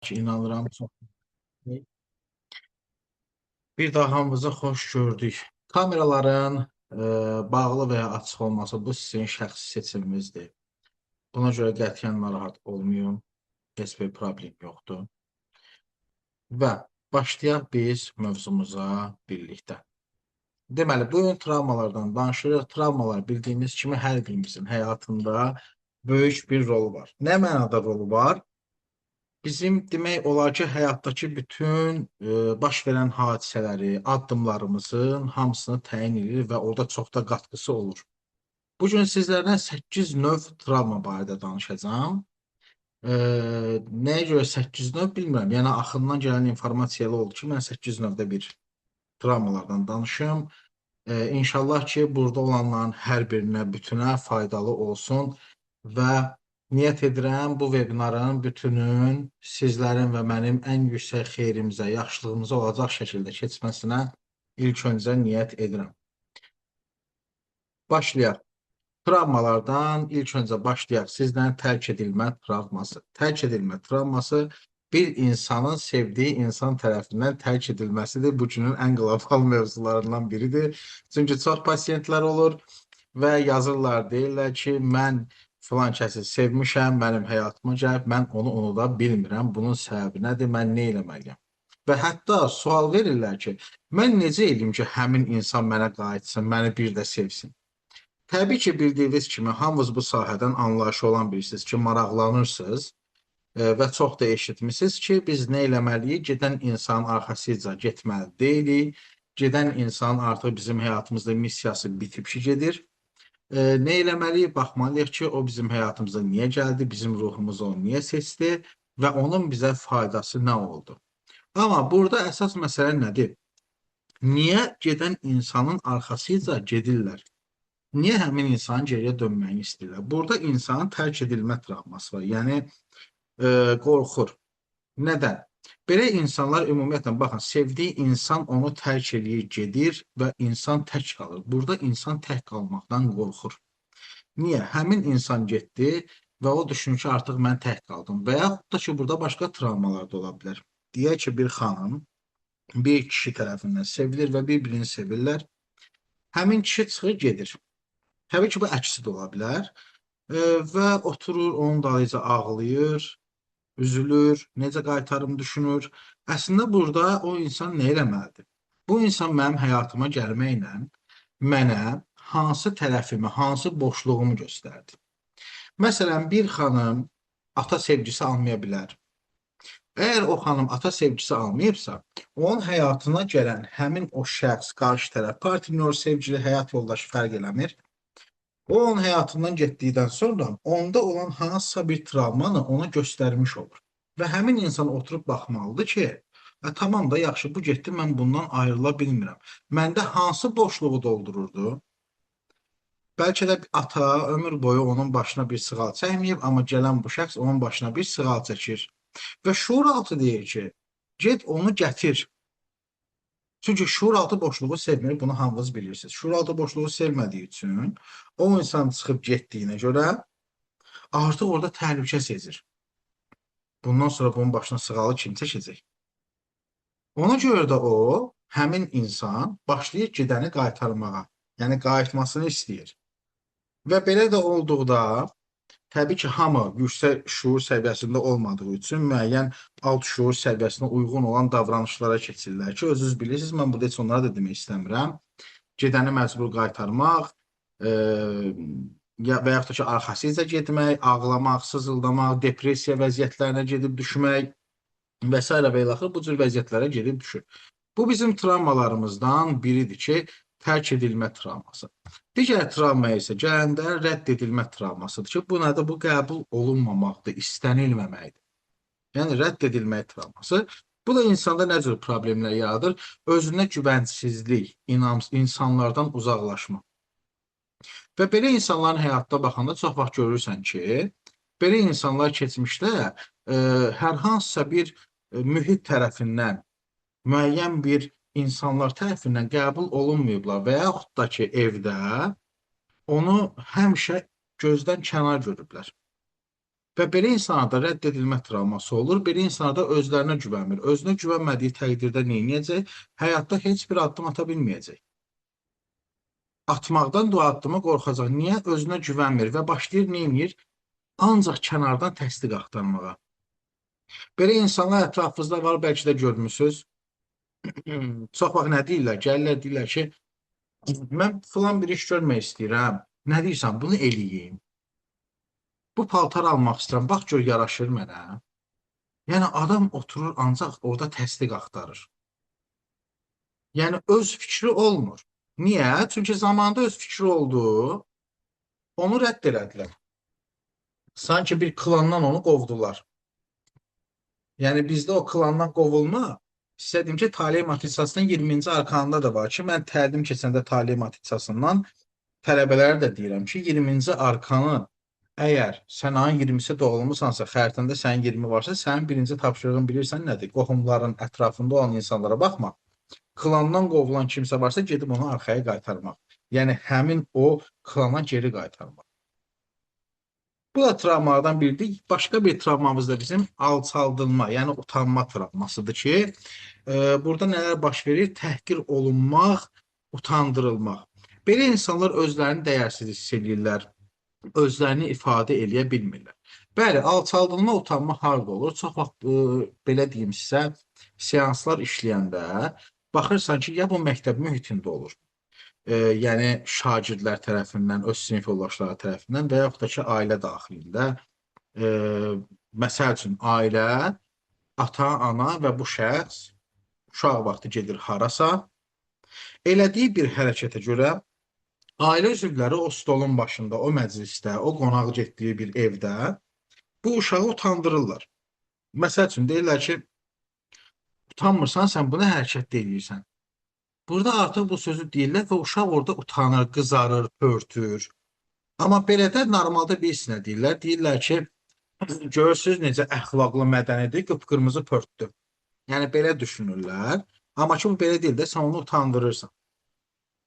ki, inanıram çox. Bir daha hamımızı xoş gördük. Kameraların bağlı və ya açıq olması bu sizin şəxsi seçiminizdir. Buna görə qətiyyən narahat olmayın. Heç bir problem yoxdur. Və başlayaq biz mövzumuza birlikdə. Deməli, bu gün travmalardan danışırıq. Travmalar bildiyimiz kimi hər birimizin həyatında böyük bir rolu var. Nə mənada rolu var? Bizim demək olar ki, həyatdakı bütün baş verən hadisələri, addımlarımızın hamısını təyin edir və orada çox da qatqısı olur. Bu gün sizlərdən 8 növ travma barədə danışacağam. Nəyə görə 8 növ bilmirəm. Yəni axından gələn informasiya elə oldu ki, mən 8 növdə bir travmalardan danışım. İnşallah ki, burada olanların hər birinə, bütünə faydalı olsun və niyyət edirəm bu vebinarın bütünün sizlərin və mənim ən yüksək xeyrimizə, yaxşılığımıza olacaq şəkildə keçməsinə ilk öncə niyyət edirəm. Başlayaq. Travmalardan ilk öncə başlayaq. Sizdən tərk edilmə travması. Tərk edilmə travması bir insanın sevdiyi insan tərəfindən tərk edilməsidir. Bu günün ən qlobal mövzularından biridir. Çünki çox pasiyentlər olur və yazırlar, deyirlər ki, mən filan kəsi sevmişəm, mənim həyatıma gəlib, mən onu unuda bilmirəm. Bunun səbəbi nədir? Mən nə eləməliyəm? Və hətta sual verirlər ki, mən necə eləyim ki, həmin insan mənə qayıtsın, məni bir də sevsin? Təbii ki, bildiyiniz kimi, hamınız bu sahədən anlayışı olan bilirsiniz ki, maraqlanırsınız və çox da eşitmişsiniz ki, biz nə eləməliyik? Gedən insanın arxasıca getməli deyilik. Gedən insan artıq bizim həyatımızda missiyası bitib ki, gedir. Nə eləməliyik? Baxmalıyıq ki, o bizim həyatımıza niyə gəldi, bizim ruhumuzu onu niyə seçdi və onun bizə faydası nə oldu? Amma burada əsas məsələ nədir? Niyə gedən insanın arxasıca gedirlər? Niyə həmin insanın geriyə dönməyini istəyirlər? Burada insanın tərk edilmə travması var. Yəni, qorxur. Nədən? Belə insanlar ümumiyyətlə, baxın, sevdiyi insan onu tərk eləyir, gedir və insan tək qalır. Burada insan tək qalmaqdan qorxur. Niyə? Həmin insan getdi və o düşünür ki, artıq mən tək qaldım. Və yaxud da ki, burada başqa travmalar da ola bilər. Deyək ki, bir xanım bir kişi tərəfindən sevilir və bir-birini sevirlər. Həmin kişi çıxır, gedir. Təbii ki, bu əksi də ola bilər və oturur, onun dalınca ağlayır, üzülür, necə qaytarım düşünür. Əslində burada o insan nə eləməlidir? Bu insan mənim həyatıma gəlməklə mənə hansı tərəfimi, hansı boşluğumu göstərdi? Məsələn, bir xanım ata sevgisi almaya bilər. Əgər o xanım ata sevgisi almayıbsa, onun həyatına gələn həmin o şəxs, qarşı tərəf, partnyor, sevgili, həyat yoldaşı fərq eləmir. O, onun həyatından getdikdən sonra onda olan hansısa bir travmanı ona göstərmiş olur. Və həmin insan oturub baxmalıdır ki, tamam da yaxşı, bu getdi, mən bundan ayrıla bilmirəm. Məndə hansı boşluğu doldururdu? Bəlkə də ata ömür boyu onun başına bir sığal çəkməyib, amma gələn bu şəxs onun başına bir sığal çəkir. Və şuuraltı deyir ki, get onu gətir. Çünki şuuraltı boşluğu sevmir, bunu hamınız bilirsiniz. Şuuraltı boşluğu sevmədiyi üçün o insan çıxıb getdiyinə görə artıq orada təhlükə sezir. Bundan sonra bunun başına sığalı kim çəkəcək? Ona görə də o, həmin insan başlayır gedəni qaytarmağa, yəni qayıtmasını istəyir. Və belə də olduqda, təbii ki, hamı yüksək şuur səviyyəsində olmadığı üçün müəyyən alt şuur səviyyəsinə uyğun olan davranışlara keçirlər ki, özünüz bilirsiniz, mən burada heç onlara da demək istəmirəm. Gedəni məcbur qaytarmaq və yaxud da ki, arxasıca getmək, ağlamaq, sızıldamaq, depressiya vəziyyətlərinə gedib düşmək və s. və ilaxır bu cür vəziyyətlərə gedib düşür. Bu bizim travmalarımızdan biridir ki, tərk edilmə travması. Digər travma isə gələndə rədd edilmə travmasıdır ki, bu nədir? Bu qəbul olunmamaqdır, istənilməməkdir. Yəni, rədd edilmək travması. Bu da insanda nə cür problemlər yaradır? Özünə güvənsizlik, insanlardan uzaqlaşma. Və belə insanların həyatda baxanda çox vaxt görürsən ki, belə insanlar keçmişdə hər hansısa bir mühit tərəfindən, müəyyən bir insanlar tərəfindən qəbul olunmayıblar və yaxud da ki, evdə onu həmişə gözdən kənar görüblər. Və belə insanlarda rədd edilmə travması olur. Belə insanlarda özlərinə güvənmir. Özünə güvənmədiyi təqdirdə nə edəcək? Həyatda heç bir addım ata bilməyəcək. Atmaqdan da o addımı qorxacaq. Niyə? Özünə güvənmir və başlayır nə edir? Ancaq kənardan təsdiq axtarmağa. Belə insanlar ətrafınızda var, bəlkə də görmüsünüz. Çox vaxt nə deyirlər? Gəlirlər deyirlər ki, mən filan bir iş görmək istəyirəm. Nə deyirsən? Bunu eləyim. Bu paltar almaq istəyirəm. Bax gör yaraşır mənə. Yəni adam oturur ancaq orada təsdiq axtarır. Yəni öz fikri olmur. Niyə? Çünki zamanında öz fikri oldu, onu rədd elədilər. Sanki bir klandan onu qovdular. Yəni bizdə o klandan qovulma, istədim ki, Talih Matrixasının 20-ci arkanında da var ki, mən təlim keçəndə Talih Matrixasından tələbələrə də deyirəm ki, 20-ci arkanı əgər sən ayın 20-si doğulmusansa, xəritəndə sənin 20 varsa, sənin birinci tapşırığın bilirsən nədir? Qohumların ətrafında olan insanlara baxma. Klandan qovulan kimsə varsa, gedib onu arxaya qaytarmaq. Yəni həmin o klana geri qaytarmaq. Bu da travmalardan biridir. Başqa bir travmamız da bizim alçaldılma, yəni utanma travmasıdır ki, burada nələr baş verir? Təhqir olunmaq, utandırılmaq. Belə insanlar özlərini dəyərsiz hiss edirlər, özlərini ifadə eləyə bilmirlər. Bəli, alçaldılma, utanma harda olur? Çox vaxt belə deyim sizə, seanslar işləyəndə baxırsan ki, ya bu məktəb mühitində olur. Yəni şagirdlər tərəfindən, öz sinif yoldaşları tərəfindən və yaxud da ki, ailə daxilində. Məsəl üçün, ailə, ata, ana və bu şəxs uşaq vaxtı gedir harasa, elədiyi bir hərəkətə görə ailə üzvləri o stolun başında, o məclisdə, o qonaq getdiyi bir evdə bu uşağı utandırırlar. Məsəl üçün, deyirlər ki, utanmırsan, sən buna hərəkət deyirsən. Burada artıq bu sözü deyirlər və uşaq orada utanır, qızarır, pörtür. Amma belə də normalda bir sinə deyirlər. Deyirlər ki, görürsünüz necə əxlaqlı, mədənidir, qıpqırmızı pörtdü. Yəni belə düşünürlər. Amma ki, bu belə deyil də, sən onu utandırırsan.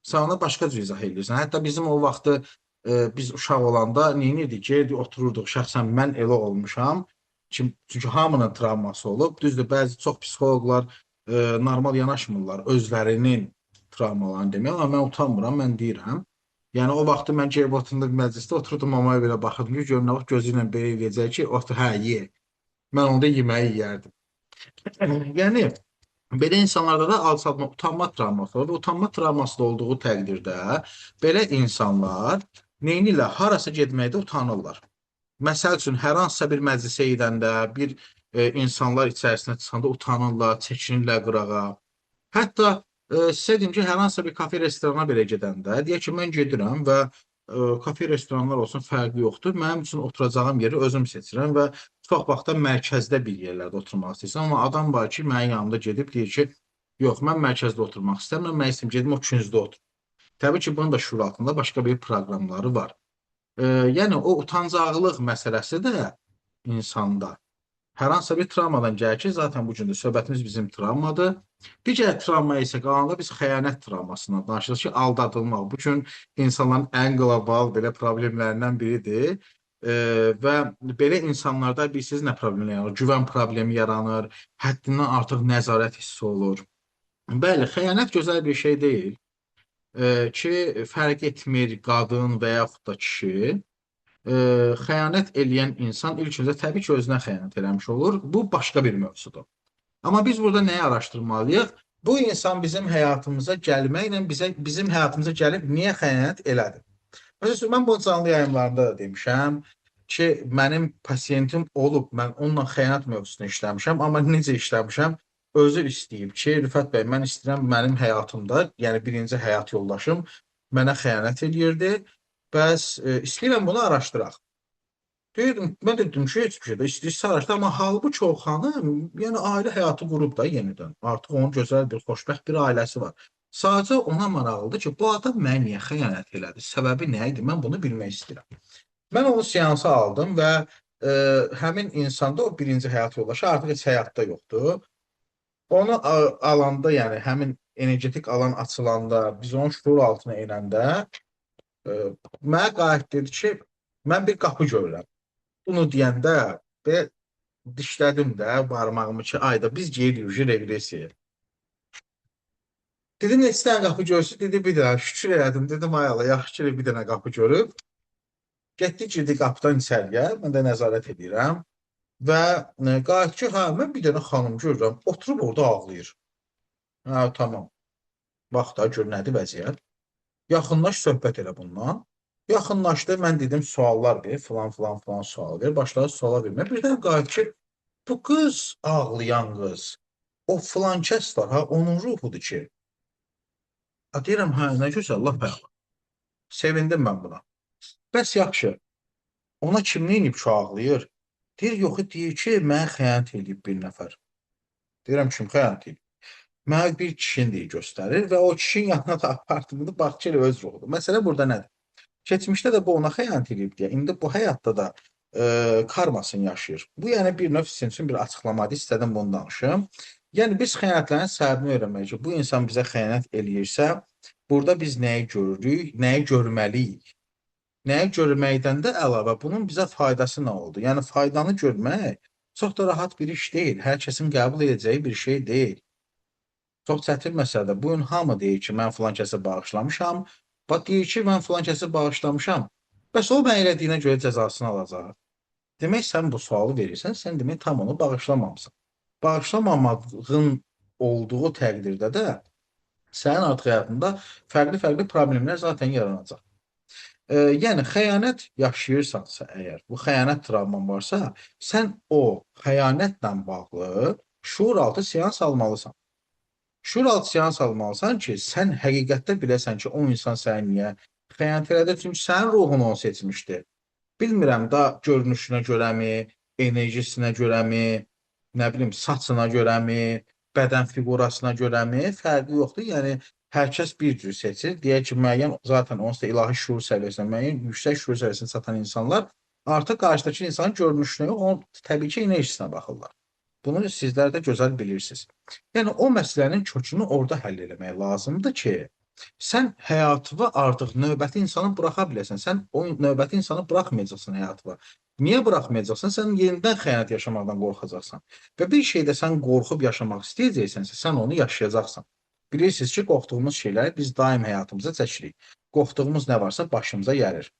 Sən ona başqa cür izah edirsən. Hətta bizim o vaxtı biz uşaq olanda neyinirdik ki, otururduq, şəxsən mən elə olmuşam. Çünki hamının travması olub. Düzdür, bəzi çox psixoloqlar normal yanaşmırlar özlərinin travmalarını demək, amma mən utanmıram, mən deyirəm. Yəni o vaxtı mən geri oturduğum məclisdə otururdum, mamaya belə baxırdım ki, görün nə vaxt gözü ilə belə eləyəcək ki, otur, hə, ye. Mən onda yeməyi yeyərdim. Yəni belə insanlarda da alçaltma, utanma travması var və utanma travması da olduğu təqdirdə belə insanlar neynirlər? Harasa getməkdə utanırlar. Məsəl üçün, hər hansısa bir məclisə gedəndə, bir insanlar içərisinə çıxanda utanırlar, çəkinirlər qırağa. Hətta sizə deyim ki, hər hansısa bir kafe restorana belə gedəndə, deyək ki, mən gedirəm və kafe restoranlar olsun, fərqi yoxdur. Mənim üçün oturacağım yeri özüm seçirəm və çox vaxtda mərkəzdə bir yerlərdə oturmaq istəyirəm. Amma adam var ki, mənim yanımda gedib deyir ki, yox, mən mərkəzdə oturmaq istəmirəm, mən istəyirəm gedim o küncdə otur. Təbii ki, bunun da şuur altında başqa bir proqramları var. Yəni o utancaqlıq məsələsi də insanda hər hansısa bir travmadan gəlir ki, zaten bu gün də söhbətimiz bizim travmadır. Digər travma isə qalanda biz xəyanət travmasından danışırıq ki, aldadılmaq. Bu gün insanların ən qlobal belə problemlərindən biridir. Və belə insanlarda bilirsiniz nə problem yaranır? Güvən problemi yaranır, həddindən artıq nəzarət hissi olur. Bəli, xəyanət gözəl bir şey deyil ki, fərq etmir qadın və yaxud da kişi. Xəyanət eləyən insan ilk öncə təbii ki, özünə xəyanət eləmiş olur. Bu başqa bir mövzudur. Amma biz burada nəyi araşdırmalıyıq? Bu insan bizim həyatımıza gəlməklə bizim həyatımıza gəlib niyə xəyanət elədi? Məsələn, mən bu canlı yayımlarında da demişəm ki, mənim pasiyentim olub, mən onunla xəyanət mövzusunu işləmişəm, amma necə işləmişəm? Özü istəyib ki, Rüfət bəy, mən istəyirəm mənim həyatımda, yəni birinci həyat yoldaşım mənə xəyanət eləyirdi. Bəs istəyirəm bunu araşdıraq. Deyirdim, mən də dedim ki, heç bir şey də istəyirsə araşdıraq, amma halbuki o xanım, yəni ailə həyatı qurub da yenidən. Artıq onun gözəl bir, xoşbəxt bir ailəsi var. Sadəcə ona maraqlıdır ki, bu adam mənə niyə xəyanət elədi? Səbəbi nə idi? Mən bunu bilmək istəyirəm. Mən onu seansa aldım və həmin insanda o birinci həyat yoldaşı artıq heç həyatda yoxdur. Onu alanda, yəni həmin energetik alan açılanda, biz onun şuur altına enəndə mənə qayıt dedi ki, mən bir qapı görürəm. Bunu deyəndə belə dişlədim də barmağımı ki, ayda biz gedirik reqressiyaya. Dedim neçə dənə qapı görsün, dedi bir dənə. Şükür elədim, dedim ay Allah, yaxşı ki bir dənə qapı görüb. Getdik girdik qapıdan içəriyə, mən də nəzarət edirəm və qayıt ki, hə, mən bir dənə xanım görürəm, oturub orada ağlayır. Hə, tamam. Bax da gör nədir vəziyyət. Yaxınlaş söhbət elə bundan. Yaxınlaşdı, mən dedim suallar ver, filan filan filan sual ver. Başladı suala vermə. Birdən qayıt ki, bu qız ağlayan qız. O filan kəs var, ha, onun ruhudur ki. Ha, deyirəm, hə, nə gözəl, lap əla. Sevindim mən buna. Bəs yaxşı. Ona kim neyinib ki, ağlayır? Deyir, yox, deyir ki, mənə xəyanət edib bir nəfər. Deyirəm, kim xəyanət edib? Mənə bir kişini deyir, göstərir və o kişinin yanına da apartmını bax ki, elə öz ruhudur. Məsələ burada nədir? Keçmişdə də bu ona xəyanət edib deyə, indi bu həyatda da karmasını yaşayır. Bu, yəni bir növ sizin üçün bir açıqlamadır, istədim bunu danışım. Yəni biz xəyanətlərin səbəbini öyrənməliyik ki, bu insan bizə xəyanət eləyirsə, burada biz nəyi görürük, nəyi görməliyik? Nəyi görməkdən də əlavə bunun bizə faydası nə oldu? Yəni faydanı görmək çox da rahat bir iş deyil. Hər kəsin qəbul edəcəyi bir şey deyil. Çox çətin məsələdir. Bu gün hamı deyir ki, mən filan kəsə bağışlamışam. Bax deyir ki, mən filan kəsə bağışlamışam. Bəs o mən elədiyinə görə cəzasını alacaq. Demək sən bu sualı verirsən, sən demək tam onu bağışlamamısan. Bağışlamamağın olduğu təqdirdə də sənin artıq həyatında fərqli-fərqli problemlər zaten yaranacaq. Yəni xəyanət yaşayırsansa əgər, bu xəyanət travman varsa, sən o xəyanətlə bağlı şuuraltı seans almalısan. Şuuraltı seans almalısan ki, sən həqiqətdə biləsən ki, o insan səni niyə xəyanət elədi? Çünki sənin ruhun onu seçmişdi. Bilmirəm da görünüşünə görəmi, enerjisinə görəmi, nə bilim, saçına görəmi, bədən fiqurasına görəmi, fərqi yoxdur. Yəni hər kəs bir cür seçir. Deyək ki, müəyyən zaten onsuz da ilahi şuur səviyyəsinə, müəyyən yüksək şuur səviyyəsinə çatan insanlar artıq qarşıdakı insanın görünüşünə yox, onun təbii ki, enerjisinə baxırlar. Bunu sizlər də gözəl bilirsiniz. Yəni o məsələnin kökünü orada həll etmək lazımdır ki, sən həyatına artıq növbəti insanı buraxa biləsən. Sən o növbəti insanı buraxmayacaqsan həyatına. Niyə buraxmayacaqsan? Sən yenidən xəyanət yaşamaqdan qorxacaqsan. Və bir şeydə sən qorxub yaşamaq istəyəcəksənsə, sən onu yaşayacaqsan. Bilirsiniz ki, qorxduğumuz şeyləri biz daim həyatımıza çəkirik. Qorxduğumuz nə varsa başımıza gəlir.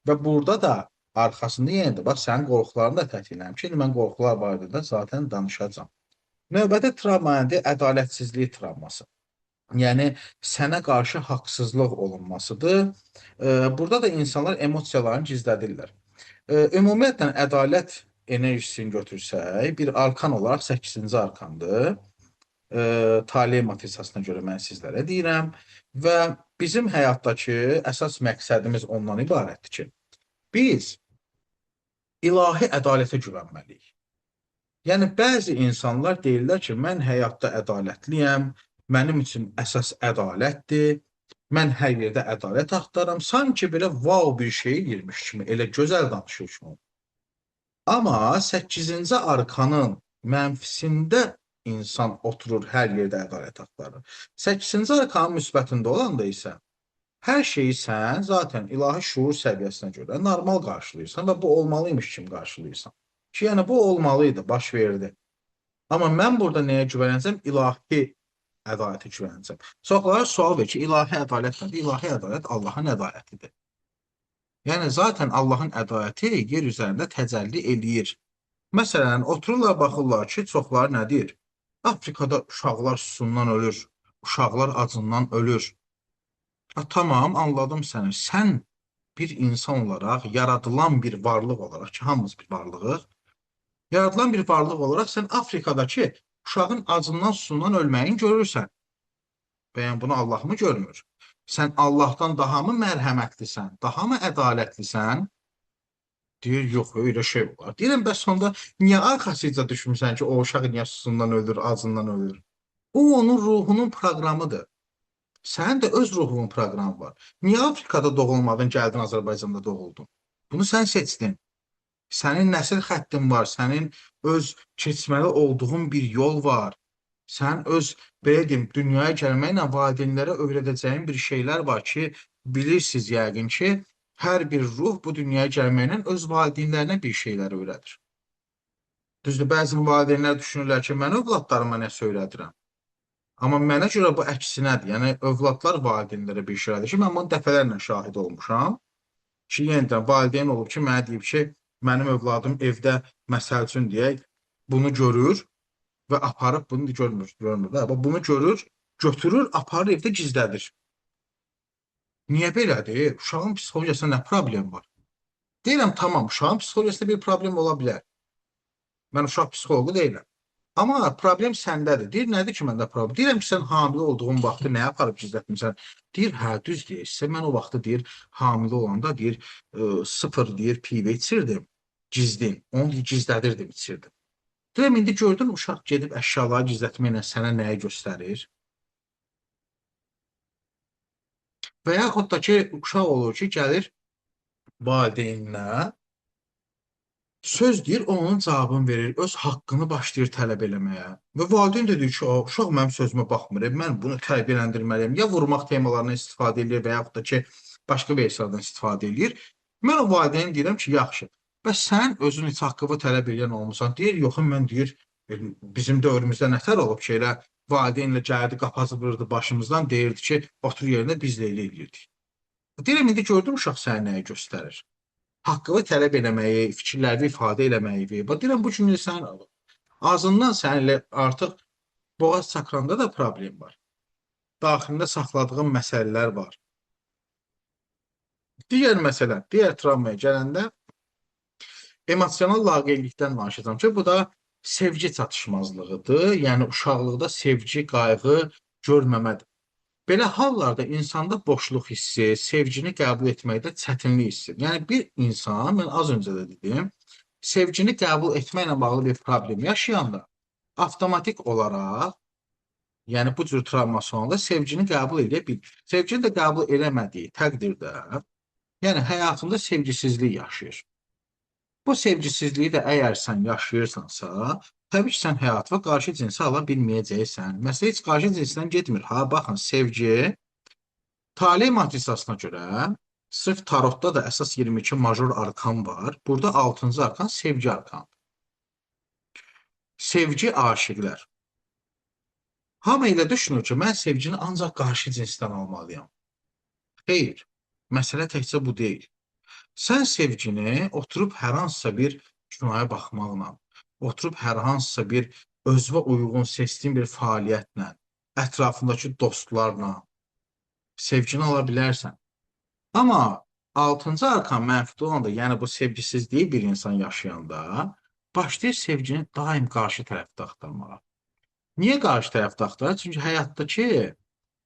Və burada da arxasında yenə də bax sənin qorxularını da tətikləmişəm ki, mən qorxular barədə də zaten danışacağam. Növbəti travma nədir? Ədalətsizlik travması. Yəni sənə qarşı haqsızlıq olunmasıdır. Burada da insanlar emosiyalarını gizlədirlər. Ümumiyyətlə ədalət enerjisini götürsək, bir arkan olaraq 8-ci arkandır. Tale matritsasına görə mən sizlərə deyirəm və bizim həyatdakı əsas məqsədimiz ondan ibarətdir ki, biz ilahi ədalətə güvənməliyik. Yəni bəzi insanlar deyirlər ki, mən həyatda ədalətliyəm, mənim üçün əsas ədalətdir, mən hər yerdə ədalət axtarıram, sanki belə wow bir şey girmiş kimi, elə gözəl danışır kimi. Amma 8-ci arkanın mənfisində insan oturur, hər yerdə ədalət axtarır. 8-ci arkanın müsbətində olanda isə hər şeyi sən zaten ilahi şuur səviyyəsinə görə normal qarşılayırsan və bu olmalıymış kimi qarşılayırsan. Ki, yəni bu olmalıydı, baş verdi. Amma mən burada nəyə güvənəcəm? İlahi ədalətə güvənəcəm. Çoxlara sual verir ki, ilahi ədalət nədir? İlahi ədalət Allahın ədalətidir. Yəni, zaten Allahın ədaləti yer üzərində təcəlli eləyir. Məsələn, otururlar, baxırlar ki, çoxları nə deyir? Afrikada uşaqlar susundan ölür, uşaqlar acından ölür. Tamam, anladım səni. Sən bir insan olaraq, yaradılan bir varlıq olaraq ki, hamımız bir varlığıq, yaradılan bir varlıq olaraq sən Afrikadakı uşağın acından, susundan ölməyin görürsən. Bəyən bunu Allah mı görmür? Sən Allahdan daha mı mərhəmətlisən, daha mı ədalətlisən? Deyir, yox, öyle şey var. Deyirəm, bəs onda niyə arxasıca düşmüsən ki, o uşaq niyə susundan ölür, acından ölür? O, onun ruhunun proqramıdır. Sənin də öz ruhunun proqramı var. Niyə Afrikada doğulmadın, gəldin Azərbaycanda doğuldun? Bunu sən seçdin. Sənin nəsil xəttin var, sənin öz keçməli olduğun bir yol var. Sən öz, belə deyim, dünyaya gəlməklə valideynlərə öyrədəcəyin bir şeylər var ki, bilirsiniz yəqin ki, Hər bir ruh bu dünyaya gəlməklə öz valideynlərinə bir şeylər öyrədir. Düzdür, bəzi valideynlər düşünürlər ki, mən övladlarıma nə söylədirəm. Amma mənə görə bu əksinədir. Yəni, övladlar valideynlərə bir şey öyrədir ki, mən bunu dəfələrlə şahid olmuşam. Ki, yenidən valideyn olub ki, mənə deyib ki, mənim övladım evdə məsəl üçün deyək, bunu görür və aparıb bunu görmür. Bunu görür, götürür, aparır evdə gizlədir. Niyə belədir? Uşağın psixologiyasında nə problem var? Deyirəm, tamam, uşağın psixologiyasında bir problem ola bilər. Mən uşaq psixologu deyiləm. Amma problem səndədir. Deyir, nədir ki, məndə problem? Deyirəm ki, sən hamilə olduğun vaxtı nə aparıb gizlətmirsən? Deyir, hə, düz deyirsə, mən o vaxtı deyir, hamilə olanda deyir, 0 deyir, pivə içirdim, gizlin. Onu deyir, gizlədirdim, içirdim. Deyirəm, indi gördün, uşaq gedib əşyaları gizlətməklə sənə nəyi göstərir? Və yaxud da ki, uşaq olur ki, gəlir valideyninə, söz deyir, o onun cavabını verir, öz haqqını başlayır tələb eləməyə. Və valideyn də deyir ki, uşaq mənim sözümə baxmır, mən bunu tərbiyələndirməliyəm. Ya vurmaq temalarından istifadə edir və yaxud da ki, başqa versiyalardan istifadə edir. Mən o valideyn deyirəm ki, yaxşı. Və sən özün heç haqqını tələb edən olmusan. Deyir, yox, mən deyir, bizim dövrümüzdə nətər olub ki, elə valideynlə gəldi, qapazı vurdu başımızdan, deyirdi ki, otur yerində biz də elə eləyirdik. Deyirəm, indi gördüm uşaq sənə nəyi göstərir. Haqqını tələb eləməyi, fikirlərini ifadə eləməyi. Deyirəm, bu gün sən ağzından səninlə artıq boğaz çakranda da problem var. Daxilində saxladığın məsələlər var. Digər məsələ, digər travmaya gələndə emosional laqeydlikdən danışacağım ki, bu da sevgi çatışmazlığıdır. Yəni, uşaqlıqda sevgi, qayğı görməmədir. Belə hallarda insanda boşluq hissi, sevgini qəbul etməkdə çətinlik hissi. Yəni, bir insan, mən az öncə də dedim, sevgini qəbul etməklə bağlı bir problem yaşayanda, avtomatik olaraq, yəni bu cür travması olanda sevgini qəbul edə bilir. Sevgini də qəbul eləmədiyi təqdirdə, yəni həyatında sevgisizlik yaşayır. Bu sevgisizliyi də əgər sən yaşayırsansa, təbii ki, sən həyatına qarşı cinsi ala bilməyəcəksən. Məsələ heç qarşı cinsindən getmir. Ha, baxın, sevgi, taley matrisasına görə, sırf tarotda da əsas 22 major arkan var. Burada 6-cı arkan sevgi arkandır. Sevgi aşiqlər. Hamı elə düşünür ki, mən sevgini ancaq qarşı cinsdən almalıyam. Xeyr, məsələ təkcə bu deyil. Sən sevgini oturub hər hansısa bir kinoya baxmaqla, oturub hər hansısa bir özünə uyğun seçdiyin bir fəaliyyətlə, ətrafındakı dostlarla sevgini ala bilərsən. Amma 6-cı arkan mənfidə olanda, yəni bu sevgisizliyi bir insan yaşayanda, başlayır sevgini daim qarşı tərəfdə axtarmağa. Niyə qarşı tərəfdə axtarır? Çünki həyatdakı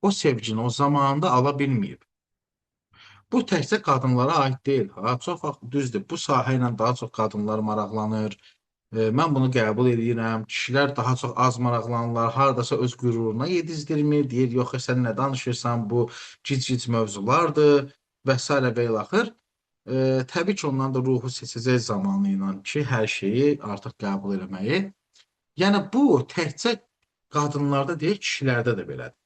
o sevgini o zamanında ala bilməyib. Bu təkcə qadınlara aid deyil. Çox vaxt düzdür, bu sahə ilə daha çox qadınlar maraqlanır. Mən bunu qəbul edirəm. Kişilər daha çox az maraqlanırlar. Hardasa öz qüruruna yedizdirmir. Deyir, yox, sən nə danışırsan, bu gic-gic mövzulardır və s. və ilaxır. Təbii ki, ondan da ruhu seçəcək zamanı ilə ki, hər şeyi artıq qəbul eləməyi. Yəni, bu təkcə qadınlarda deyil, kişilərdə də belədir.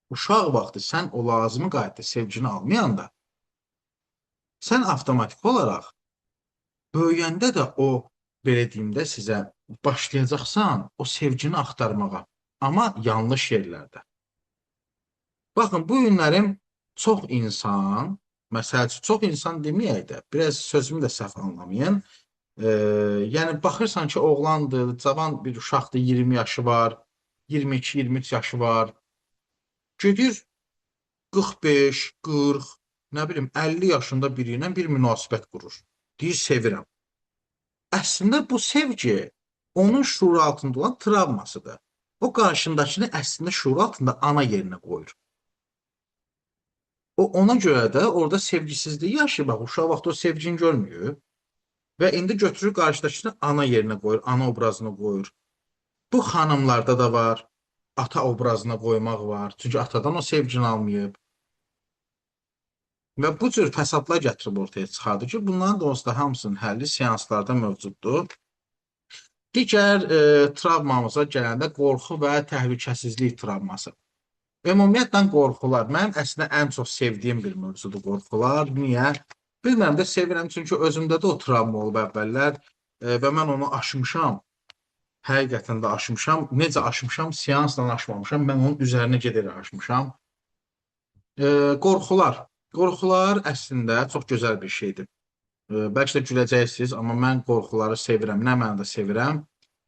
Uşaq vaxtı sən o lazımı qayətdə sevgini almayanda, sən avtomatik olaraq böyüyəndə də o, belə deyim də sizə, başlayacaqsan o sevgini axtarmağa, amma yanlış yerlərdə. Baxın, bu günlərim çox insan, məsəl üçün, çox insan deməyək də, biraz sözümü də səhv anlamayın, yəni baxırsan ki, oğlandır, cavan bir uşaqdır, 20 yaşı var, 22-23 yaşı var, gedir 45, 40, nə bilim, 50 yaşında biri ilə bir münasibət qurur. Deyir, sevirəm. Əslində bu sevgi onun şuur altında olan travmasıdır. O qarşındakını əslində şuur altında ana yerinə qoyur. O ona görə də orada sevgisizliyi yaşayır. Bax, uşaq vaxtı o sevgini görmüyor və indi götürür qarşıdakını ana yerinə qoyur, ana obrazını qoyur. Bu xanımlarda da var. Ata obrazına qoymaq var. Çünki atadan o sevgini almayıb. Və bu cür fəsadlar gətirib ortaya çıxardır ki, bunların da onsuz da hamısının həlli seanslarda mövcuddur. Digər travmamıza gələndə qorxu və təhlükəsizlik travması. Ümumiyyətlə qorxular. Mənim əslində ən çox sevdiyim bir mövzudur qorxular. Niyə? Bilmirəm də sevirəm, çünki özümdə də o travma olub əvvəllər və mən onu aşmışam. Həqiqətən də aşmışam. Necə aşmışam? Seansla aşmamışam. Mən onun üzərinə gedərək aşmışam. Qorxular. Qorxular əslində çox gözəl bir şeydir. Bəlkə də güləcəksiniz, amma mən qorxuları sevirəm. Nə mənada sevirəm?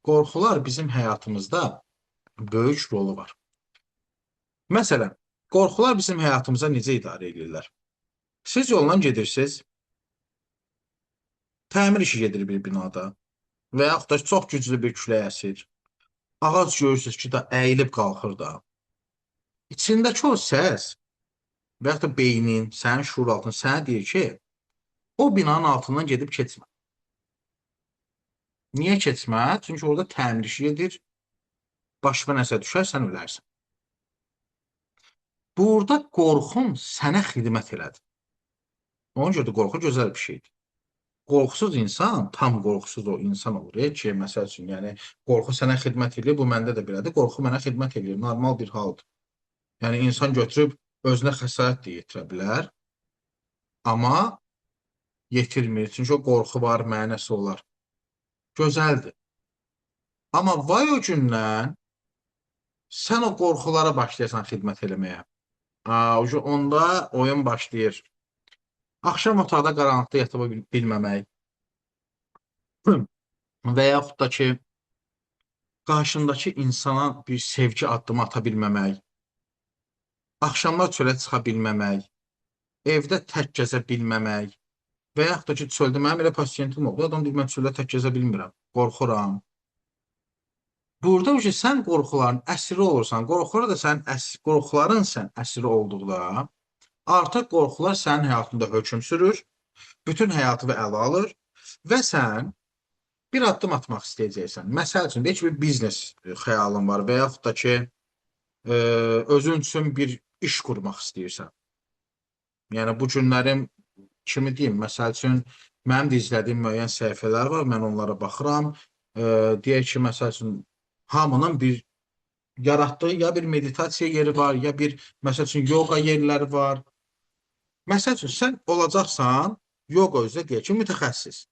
Qorxular bizim həyatımızda böyük rolu var. Məsələn, qorxular bizim həyatımıza necə idarə edirlər? Siz yoldan gedirsiniz, təmir işi gedir bir binada və yaxud da çox güclü bir külək əsir. Ağac görürsünüz ki, da əyilib qalxır da. İçindəki o səs və yaxud da beynin, sənin şuur altın sənə deyir ki, o binanın altından gedib keçmə. Niyə keçmə? Çünki orada təmir işi gedir, başına nəsə düşər, sən ölərsən. Burada qorxun sənə xidmət elədi. Ona görə də qorxu gözəl bir şeydir. Qorxusuz insan, tam qorxusuz o insan olur ki, məsəl üçün, yəni qorxu sənə xidmət edir, bu məndə də belədir. Qorxu mənə xidmət edir, normal bir haldır. Yəni insan götürüb özünə xəsarət də yetirə bilər, amma yetirmir. Çünki o qorxu var, mənəsi olar. Gözəldir. Amma vay o gündən sən o qorxulara başlayasan xidmət eləməyə. Onda oyun başlayır. Axşam otaqda qaranlıqda yata bilməmək və yaxud da ki, qarşındakı insana bir sevgi addımı ata bilməmək, axşamlar çölə çıxa bilməmək, evdə tək gəzə bilməmək və yaxud da ki, çöldə mənim elə pasiyentim oldu, adam deyir, mən çöldə tək gəzə bilmirəm, qorxuram. Burada ki, sən qorxuların əsiri olursan, qorxuların sən əsiri olduqda, artıq qorxular sənin həyatında hökm sürür, bütün həyatı və ələ alır və sən bir addım atmaq istəyəcəksən. Məsəl üçün, heç bir biznes xəyalın var və yaxud da ki, özün üçün bir iş qurmaq istəyirsən. Yəni, bu günlərim kimi deyim, məsəl üçün, mənim də izlədiyim müəyyən səhifələr var, mən onlara baxıram. Deyək ki, məsəl üçün, hamının bir yaratdığı ya bir meditasiya yeri var, ya bir, məsəl üçün, yoga yerləri var. Məsəl üçün, sən olacaqsan, yoga üzrə deyək ki, mütəxəssis.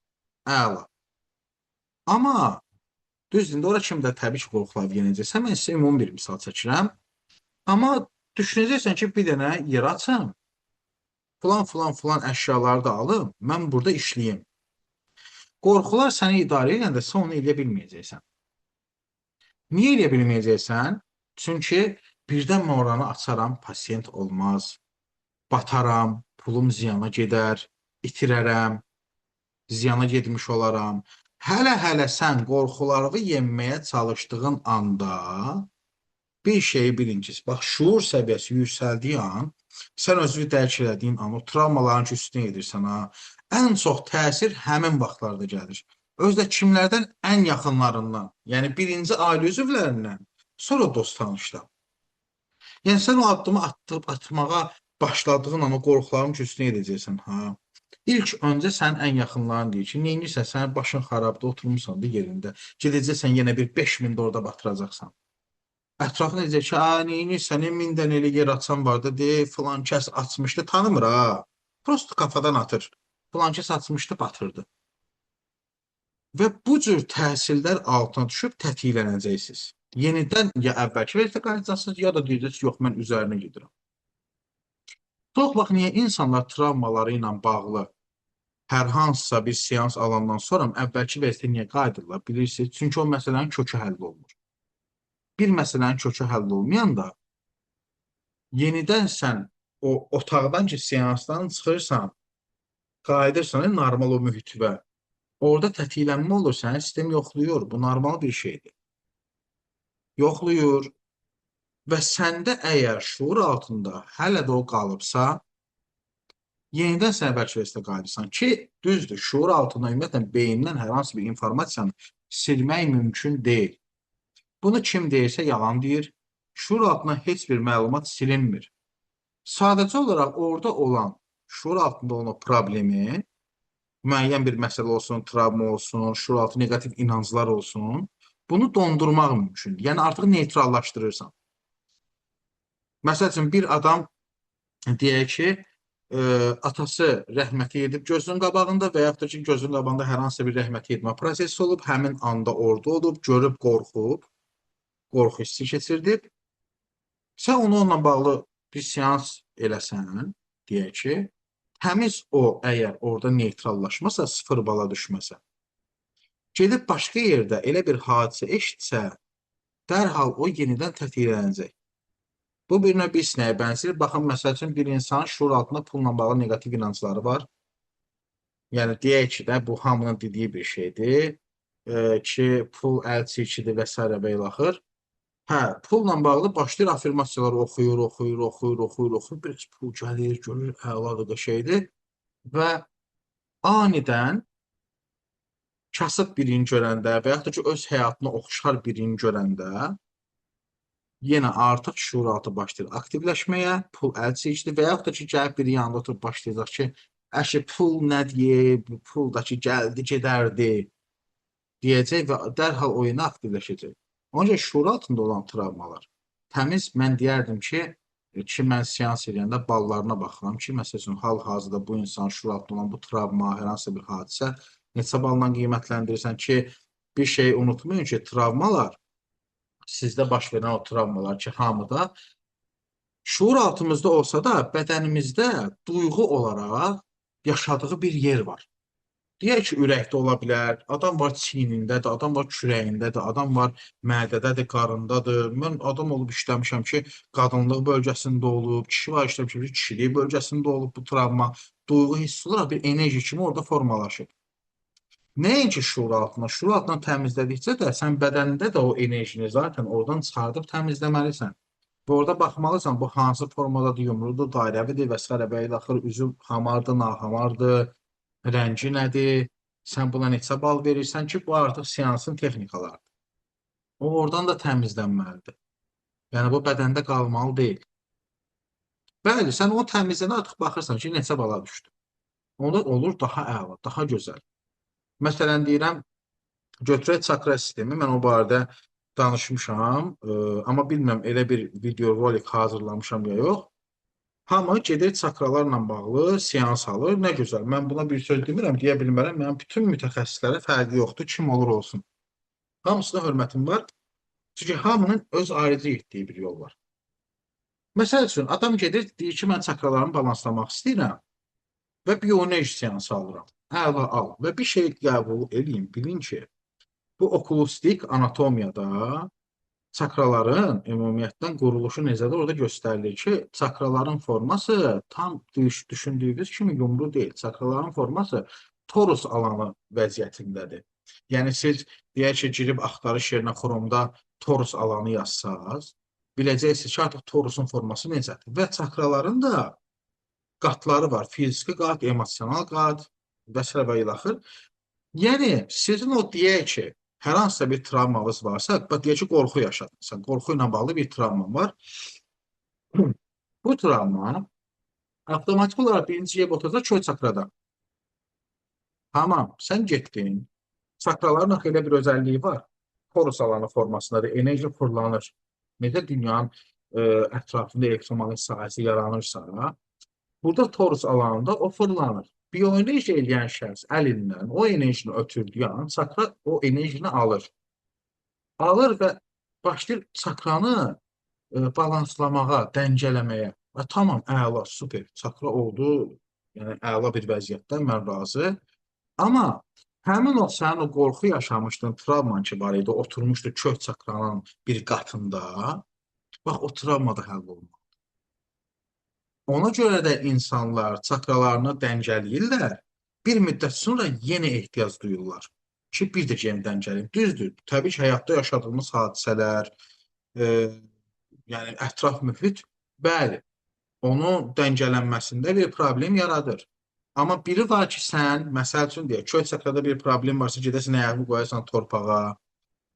Əla. Amma düzdür, ora kimi də təbii ki, qorxular yenəcəksən. Mən sizə ümumi bir misal çəkirəm. Amma düşünəcəksən ki, bir dənə yer açım, filan əşyaları da alım, mən burada işləyim. Qorxular səni idarə edəndə sən onu eləyə bilməyəcəksən. Niyə eləyə bilməyəcəksən? Çünki birdən mən oranı açaram, pasiyent olmaz, bataram, pulum ziyana gedər, itirərəm, ziyana getmiş olaram. Hələ sən qorxuları yenməyə çalışdığın anda bir şeyi birincisi, bax, şuur səviyyəsi yüksəldiyi an, sən özünü dərk elədiyin an, o travmaların üstünə edirsən, ən çox təsir həmin vaxtlarda gəlir. Özdə kimlərdən? Ən yaxınlarından, yəni birinci ailə üzvlərindən, sonra dost tanışdan. Yəni sən o addımı atmağa başladığın an o qorxuların üstünə edəcəksən, İlk öncə sənin ən yaxınların deyir ki, neyinirsən, sənin başın xarabda oturmuşsan da yerində. Gedəcəksən yenə bir 5.000 də orada batıracaqsan. Ətrafına deyəcək ki, neyinirsən, 1000 dənə elə yer açan var da, filan kəs açmışdı, tanımır ha. Prosto kafadan atır. Filan kəs açmışdı, batırdı. Və bu cür təsirlər altına düşüb tətiklənəcəksiniz. Yenidən ya əvvəlki vəziyyətə qayıdacaqsınız, ya da deyəcəksiniz, yox, mən üzərinə gedirəm. Çox vaxt niyə insanlar travmaları ilə bağlı hər hansısa bir seans alandan sonra əvvəlki vəziyyətə niyə qayıdırlar, bilirsiniz? Çünki o məsələnin kökü həll olunur. Bir məsələnin kökü həll olmayanda yenidən sən o otaqdan ki, seansdan çıxırsan, qayıdırsan normal o mühitvə. Orada tətiklənmə olur, sənin sistem yoxlayır. Bu normal bir şeydir. Yoxlayır və səndə əgər şuur altında hələ də o qalıbsa, yenidən sən əvvəlki vəziyyətə qayıdırsan ki, düzdür, şuur altında ümumiyyətlə beynindən hər hansı bir informasiyanı silmək mümkün deyil. Bunu kim deyirsə yalan deyir. Şuur altına heç bir məlumat silinmir. Sadəcə olaraq orada olan, şuur altında olan o problemi, müəyyən bir məsələ olsun, travma olsun, şuur altı negativ inanclar olsun, bunu dondurmaq mümkündür. Yəni artıq neytrallaşdırırsan. Məsəl üçün bir adam deyək ki, atası rəhməti edib gözünün qabağında və yaxud da ki, gözünün qabağında hər hansı bir rəhməti etmə prosesi olub, həmin anda orada olub, görüb, qorxub, qorxu hissi keçirdib. Sən onu onunla bağlı bir seans eləsən, deyək ki, təmiz o əgər orada neytrallaşmasa, sıfır bala düşməsə, gedib başqa yerdə elə bir hadisə eşitsə, dərhal o yenidən tətiklənəcək. Bu bir növ bir sinəyə bənzəyir. Baxın, məsəl üçün bir insanın şuur altında pulla bağlı negativ inancları var. Yəni deyək ki də bu hamının dediyi bir şeydir. Ki pul əl çirkidir və s. və ilaxır. Hə, pulla bağlı başlayır afirmasiyalar oxuyur, oxuyur, oxuyur, oxuyur, oxuyur. Bir pul gəlir, görür, əladır, şeydir və anidən kasıb birini görəndə və yaxud da ki, öz həyatına oxşar birini görəndə yenə artıq şuuraltı başlayır aktivləşməyə, pul əl çəkdi və yaxud da ki, gəlib biri yanında oturub başlayacaq ki, əşi pul nədir, pul da ki, gəldi, gedərdi deyəcək və dərhal oyunu aktivləşəcək. Ancaq şuur altında olan travmalar təmiz, mən deyərdim ki mən seans edəndə ballarına baxıram ki, məsəl üçün hal-hazırda bu insan şuur altında olan bu travma, hər hansı bir hadisə neçə balla qiymətləndirirsən ki, bir şey unutmayın ki, travmalar sizdə baş verən o travmalar ki, hamıda şuur altımızda olsa da bədənimizdə duyğu olaraq yaşadığı bir yer var. Deyək ki, ürəkdə ola bilər, adam var çiynindədir, adam var kürəyindədir, adam var mədədədir, qarındadır. Mən adam olub işləmişəm ki, qadınlıq bölgəsində olub, kişi var işləmişəm ki, kişilik bölgəsində olub bu travma. Duyğu hiss olaraq bir enerji kimi orada formalaşıb. Nəinki şuur altına, şuur altından təmizlədikcə də sən bədənində də o enerjini zaten oradan çıxardıb təmizləməlisən. Və orada baxmalısan, bu hansı formadadır, yumrudur, dairəvidir və s. və ilaxır, üzü hamardır, nahamardır, rəngi nədir, sən buna neçə bal verirsən ki, bu artıq seansın texnikalarıdır. O oradan da təmizlənməlidir. Yəni, bu bədəndə qalmalı deyil. Bəli, sən o təmizlənə artıq baxırsan ki, neçə bala düşdü. Onda olur daha əla, daha gözəl. Məsələn, deyirəm, götürək çakra sistemi, mən o barədə danışmışam, amma bilmirəm, elə bir videorolik hazırlamışam ya yox. Hamı gedir çakralarla bağlı seans alır, nə gözəl. Mən buna bir söz demirəm, deyə bilmərəm, mənim bütün mütəxəssislərə fərqi yoxdur, kim olur olsun. Hamısına hörmətim var, çünki hamının öz ayrıcı etdiyi bir yol var. Məsəl üçün, adam gedir, deyir ki, mən çakralarımı balanslamaq istəyirəm və bioenerji seansı alıram. Əla al və bir şey qəbul edin, bilin ki, bu okulistik anatomiyada çakraların ümumiyyətlə quruluşu necədir orada göstərilir ki, çakraların forması tam düşündüyünüz kimi yumru deyil. Çakraların forması torus alanı vəziyyətindədir. Yəni siz deyək ki, girib axtarış yerinə Chrome-da torus alanı yazsaz, biləcəksiniz ki, artıq torusun forması necədir. Və çakraların da qatları var. Fiziki qat, emosional qat və s. və ilaxır. Yəni, sizin o deyək ki, hər hansısa bir travmanız varsa, deyək ki, qorxu yaşadınızsa, qorxu ilə bağlı bir travman var. Bu travma avtomatik olaraq birinci yer oturacaq çöl çakrada. Tamam, sən getdin, çakraların axı elə bir özəlliyi var. Torus alanı formasındadır, enerji fırlanır. Necə dünyanın ətrafında elektromaqnit sahəsi yaranırsa, burada torus alanında o fırlanır. Bioenerji eləyən şəxs əlindən o enerjini ötürdüyü an çakra o enerjini alır. Alır və başlayır çakranı balanslamağa, dəngələməyə. Və tamam, əla, super, çakra oldu, yəni əla bir vəziyyətdə, mən razı. Amma həmin o sənin o qorxu yaşamışdın, travman ki var idi, oturmuşdu kök çakranın bir qatında, bax o travma da həll olunur. Ona görə də insanlar çakralarını dəngələyirlər, bir müddət sonra yenə ehtiyac duyurlar ki, bir də yenə dəngələyim. Düzdür, təbii ki, həyatda yaşadığımız hadisələr, yəni ətraf mühit, bəli, onun dəngələnməsində bir problem yaradır. Amma biri var ki, sən, məsəl üçün deyək, kök çakrada bir problem varsa, gedəsən ayağını qoyarsan torpağa,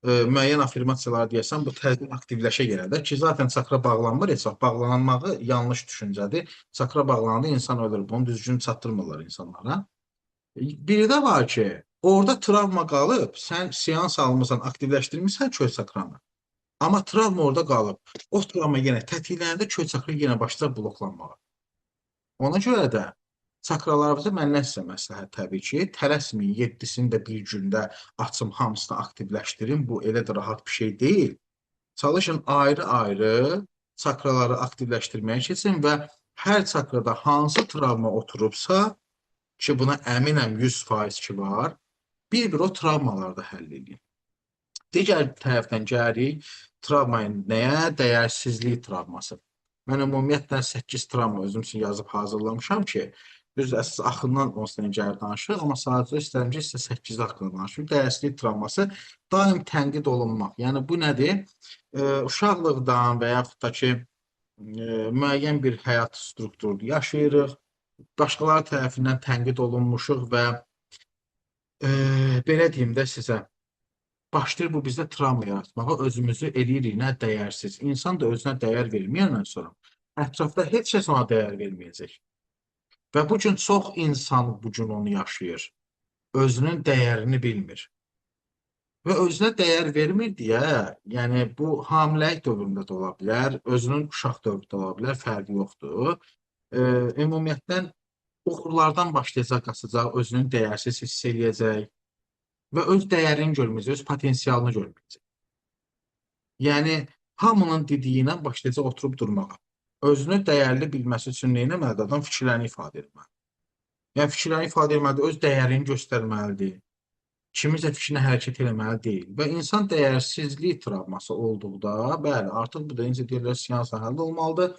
müəyyən afirmasiyalar deyəsən, bu təzyiq aktivləşə gələr ki, zaten çakra bağlanmır, heç vaxt bağlanmağı yanlış düşüncədir. Çakra bağlananda insan ölür, bunu düzgün çatdırmırlar insanlara. Biri də var ki, orada travma qalıb, sən seans almısan, aktivləşdirmirsən kök çakranı. Amma travma orada qalıb. O travma yenə tətiklənəndə çöl çakra yenə başlayır bloklanmağa. Ona görə də çakralarımızı məndən sizə məsləhət təbii ki, tələsməyin 7-sini də bir gündə açım, hamısını aktivləşdirin. Bu elə də rahat bir şey deyil. Çalışın ayrı-ayrı çakraları aktivləşdirməyə keçin və hər çakrada hansı travma oturubsa, ki buna əminəm 100% ki var, bir-bir o travmaları da həll edin. Digər tərəfdən gəlirik travmanın nəyə? Dəyərsizlik travması. Mən ümumiyyətlə 8 travma özüm üçün yazıb hazırlamışam ki, düz əsas axından onsuz gəlir danışırıq, amma sadəcə istərəm ki, sizə 8 haqqında danışım. Dəyərsizlik travması daim tənqid olunmaq. Yəni bu nədir? Uşaqlıqdan və yaxud da ki, müəyyən bir həyat strukturu yaşayırıq, başqaları tərəfindən tənqid olunmuşuq və belə deyim də sizə, başlayır bu bizdə travma yaratmağa, özümüzü eləyirik nə dəyərsiz. İnsan da özünə dəyər verməyəndən sonra ətrafda heç kəs ona dəyər verməyəcək. Və bu gün çox insan bu gün onu yaşayır. Özünün dəyərini bilmir. Və özünə dəyər vermir deyə, yəni bu hamiləlik dövründə də ola bilər, özünün uşaq dövründə ola bilər, fərqi yoxdur. Ümumiyyətlə uğurlardan başlayacaq, qaçacaq, özünün dəyərsiz hiss eləyəcək və öz dəyərini görməyəcək, öz potensialını görməyəcək. Yəni, hamının dediyindən başlayacaq oturub durmağa. Özünü dəyərli bilməsi üçün nə etməlidir? Adam fikirlərini ifadə etməlidir. Yəni, fikirlərini ifadə etməlidir, öz dəyərini göstərməlidir. Kimisə fikrinə hərəkət eləməli deyil. Və insan dəyərsizlik travması olduqda, bəli, artıq bu da necə deyirlər, seansla həll olmalıdır.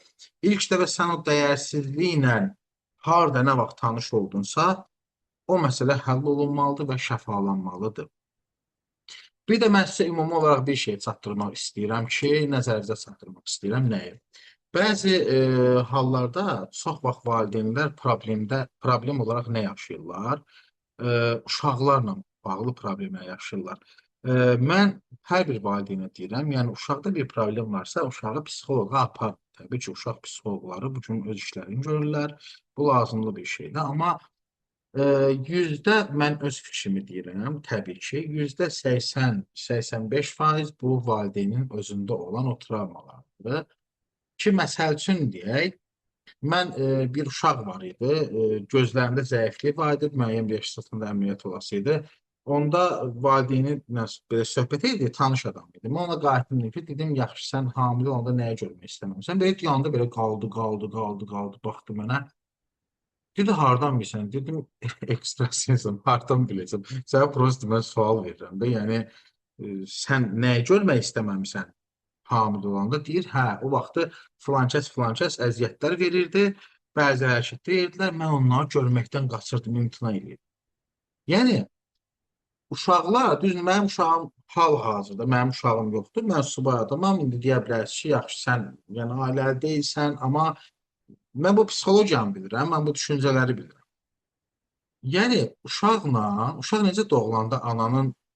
İlk dəfə sən o dəyərsizliklə harda, nə vaxt tanış oldunsa, o məsələ həll olunmalıdır və şəfalanmalıdır. Bir də mən sizə ümumi olaraq bir şey çatdırmaq istəyirəm ki, nəzərinizə çatdırmaq istəyirəm nəyi? Bəzi hallarda çox vaxt valideynlər problem olaraq nə yaşayırlar? Uşaqlarla bağlı problemlər yaşayırlar. Mən hər bir valideynə deyirəm, yəni uşaqda bir problem varsa, uşağı psixoloqa apar. Təbii ki, uşaq psixoloqları bu gün öz işlərini görürlər. Bu lazımlı bir şeydir. Amma yüzdə mən öz fikrimi deyirəm, təbii ki, yüzdə 80-85% bu valideynin özündə olan o travmalardır. Ki, məsəl üçün deyək, mən bir uşaq var idi, gözlərində zəiflik var idi, müəyyən bir yaş sırasında əməliyyat olasıydı. Onda valideyni belə söhbət edirdi, tanış adam idi. Mən ona qayıtdım dedim ki, dedim, yaxşı, sən hamilə olanda nəyə görmək istəməmisən? Belə yanında belə qaldı, baxdı mənə. Dedi, hardan bilirsən? Dedim, ekstrasenzim, hardan biləcəm? Sənə prosto mən sual verirəm də, yəni sən nəyi görmək istəməmisən hamilə olanda? Deyir, hə, o vaxtı filankəs əziyyətlər verirdi, bəzi hərəkətlər edirdilər, mən onları görməkdən qaçırdım, imtina edirdim. Yəni, uşaqlar, düz mənim uşağım hal-hazırda, mənim uşağım yoxdur, mən subay adamam, indi deyə bilərsiniz ki, yaxşı, sən yəni ailəli deyilsən, amma mən bu psixologiyanı bilirəm, mən bu düşüncələri bilirəm. Yəni uşaq necə doğulanda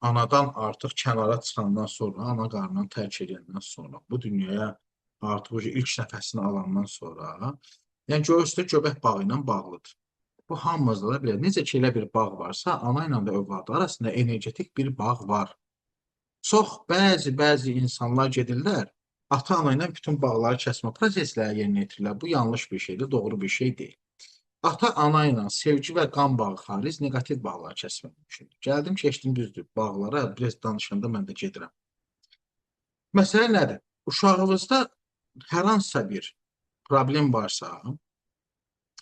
anadan artıq kənara çıxandan sonra, ana qarnından tərk edəndən sonra, bu dünyaya artıq ilk nəfəsini alandan sonra, yəni göğüsdə göbək bağı ilə bağlıdır. Bu hamımızda da belə. Necə ki elə bir bağ varsa, ana ilə də övladı arasında energetik bir bağ var. Çox bəzi insanlar gedirlər, ata-ana ilə bütün bağları kəsmə prosesləri yerinə yetirirlər. Bu yanlış bir şeydir, doğru bir şey deyil. Ata-ana ilə sevgi və qan bağı xaric neqativ bağları kəsmək mümkündür. Gəldim, keçdim düzdür, bağlara biraz danışanda mən də gedirəm. Məsələ nədir? Uşağınızda hər hansısa bir problem varsa,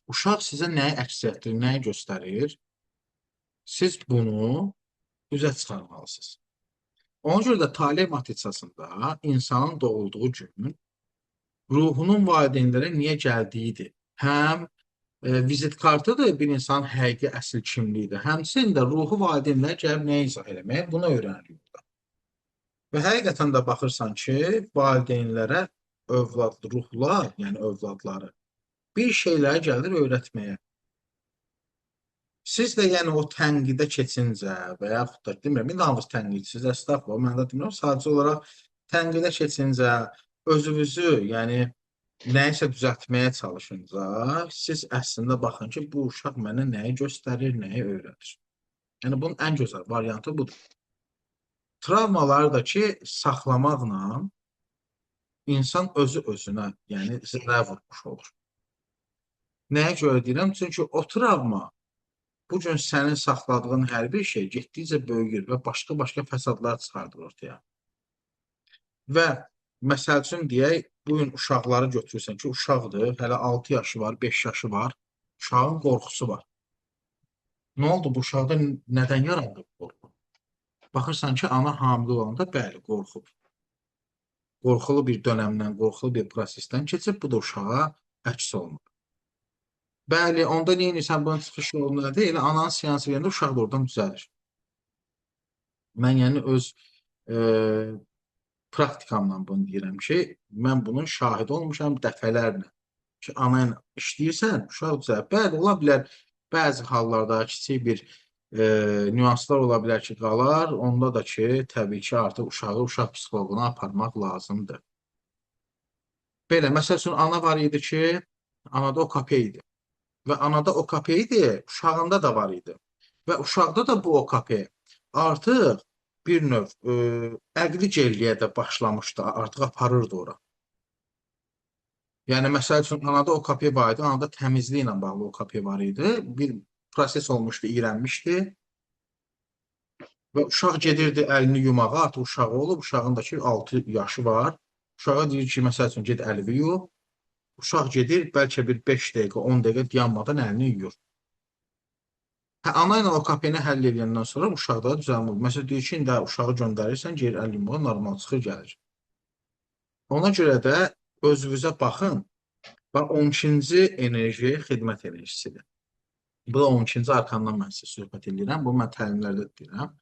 uşaq sizə nəyi əks etdirir, nəyi göstərir? Siz bunu üzə çıxarmalısınız. Ona görə də talih matritsasında insanın doğulduğu gün ruhunun valideynlərə niyə gəldiyidir. Həm vizit kartıdır bir insanın həqiqi əsl kimliyidir. Həmçinin də ruhu valideynlər gəlib nəyə izah eləməyə, bunu öyrənilir burada. Və həqiqətən də baxırsan ki, valideynlərə ruhlar, yəni övladları bir şeyləri gəlir öyrətməyə. Siz də yəni o tənqidə keçincə və yaxud da demirəm, indi hamınız tənqidsiniz, əstəğfurullah, mən də demirəm, sadəcə olaraq tənqidə keçincə özünüzü, yəni nəyisə düzəltməyə çalışınca, siz əslində baxın ki, bu uşaq mənə nəyi göstərir, nəyi öyrədir. Yəni bunun ən gözəl variantı budur. Travmaları da ki, saxlamaqla insan özü özünə, yəni zərər vurmuş olur. Nəyə görə deyirəm? Çünki o travma bu gün sənin saxladığın hər bir şey getdikcə böyüyür və başqa-başqa fəsadlar çıxardır ortaya. Və məsəl üçün deyək, bu gün uşaqları götürürsən ki, uşaqdır, hələ 6 yaşı var, 5 yaşı var, uşağın qorxusu var. Nə oldu bu uşaqda nədən yarandı bu qorxu? Baxırsan ki, ana hamilə olanda bəli, qorxub. Qorxulu bir dönəmdən, qorxulu bir prosesdən keçib, bu da uşağa əks olunur. Bəli, onda neyinirsən, bunun çıxış yolu nədir? Elə ananın seansı verəndə uşaq da oradan düzəlir. Mən yəni öz praktikamdan bunu deyirəm ki, mən bunun şahidi olmuşam dəfələrlə. Ki, ana ilə işləyirsən, uşaq düzəlir. Bəli, ola bilər, bəzi hallarda kiçik bir nüanslar ola bilər ki, qalar. Onda da ki, təbii ki, artıq uşağı uşaq psixoloquna aparmaq lazımdır. Belə, məsəl üçün, ana var idi ki, anada o OKP idi. Və anada OKP idi, uşağında da var idi. Və uşaqda da bu OKP artıq bir növ əqli geriliyə də başlamışdı, artıq aparırdı ora. Yəni, məsəl üçün, anada OKP var idi, anada təmizliklə bağlı OKP var idi. Bir proses olmuşdu, iyrənmişdi. Və uşaq gedirdi əlini yumağa, artıq uşağı olub, uşağın da ki 6 yaşı var. Uşağa deyir ki, məsəl üçün, ged əlini yu. Uşaq gedir, bəlkə bir 5 dəqiqə, 10 dəqiqə dayanmadan əlini yuyur. Ana ilə OKP-ni həll edəndən sonra uşaqda düzəlmir. Məsələn, deyir ki, indi uşağı göndərirsən, geri əlini yumağa normal çıxır, gəlir. Ona görə də özünüzə baxın. Bax, 12-ci enerji xidmət enerjisidir. Bu da 12-ci arkandan mən sizə söhbət edirəm. Bu, mən təlimlərdə deyirəm.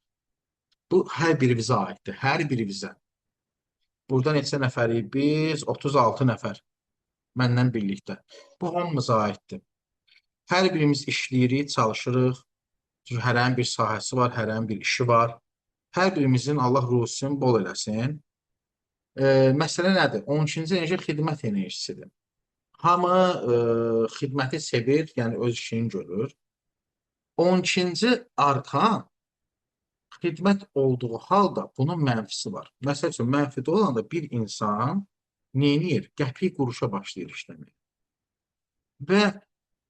Bu, hər birimizə aiddir. Hər birimizə. Burada neçə nəfərik? Biz 36 nəfər. Məndən birlikdə. Bu, hamımıza aiddir. Hər birimiz işləyirik, çalışırıq. Çünki hərənin bir sahəsi var, hərənin bir işi var. Hər birimizin Allah ruhusunu bol eləsin. Məsələ nədir? 12-ci enerji xidmət enerjisidir. Hamı xidməti sevir, yəni öz işini görür. 12-ci arkan xidmət olduğu halda bunun mənfisi var. Məsəl üçün, mənfidə olanda bir insan neynir? Qəpik quruşa başlayır işləmək. Və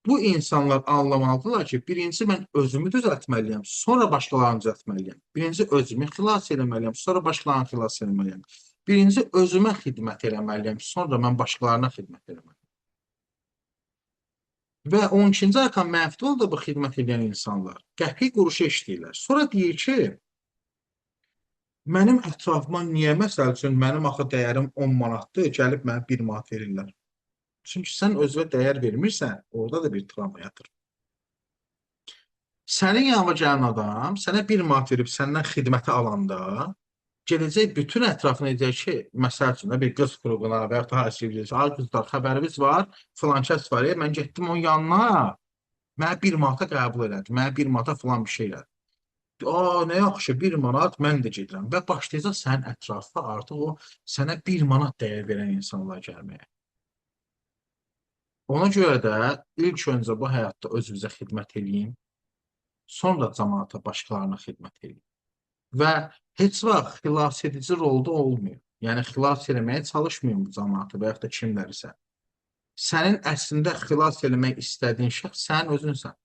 bu insanlar anlamalıdırlar ki, birinci mən özümü düzəltməliyəm, sonra başqalarını düzəltməliyəm. Birinci özümü xilas eləməliyəm, sonra başqalarını xilas eləməliyəm. Birinci özümə xidmət eləməliyəm, sonra mən başqalarına xidmət eləməliyəm. Və 12-ci arkan mənfidə olanda bu xidmət edən insanlar qəpik quruşa işləyirlər. Sonra deyir ki, mənim ətrafıma niyə, məsəl üçün, mənim axı dəyərim 10 manatdır, gəlib mənə 1 manat verirlər. Çünki sən özünə dəyər vermirsən, orada da bir travma yatır. Sənin yanına gələn adam sənə 1 manat verib səndən xidməti alanda, gələcək bütün ətrafına edəcək ki, məsəl üçün, bir qız qruquna və yaxud da hər şey biləcək. Ay qızlar, xəbərimiz var, filan kəs var, mən getdim onun yanına, mənə 1 manata qəbul elədi, mənə 1 manata filan bir şey elədi. Nə yaxşı, 1 manat, mən də gedirəm. Və başlayacaq sənin ətrafda artıq o sənə 1 manat dəyər verən insanlar gəlməyə. Ona görə də ilk öncə bu həyatda özünüzə xidmət edin, sonra cəmaata, başqalarına xidmət edin. Və heç vaxt xilas edici rolda olmuyor. Yəni, xilas eləməyə çalışmayın bu cəmaatı və yaxud da kimlərisə. Sənin əslində xilas eləmək istədiyin şəxs sənin özünsən.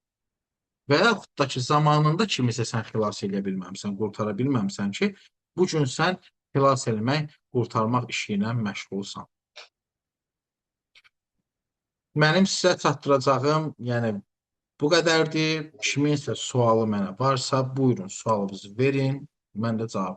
Və yaxud da ki, zamanında kimisə sən xilas eləyə bilməmsən, qurtara bilməmsən ki, bu gün sən xilas eləmək, qurtarmaq işi ilə məşğulsan. Mənim sizə çatdıracağım, yəni, bu qədərdir. Kiminsə sualı mənə varsa, buyurun, sualınızı verin, mən də cavab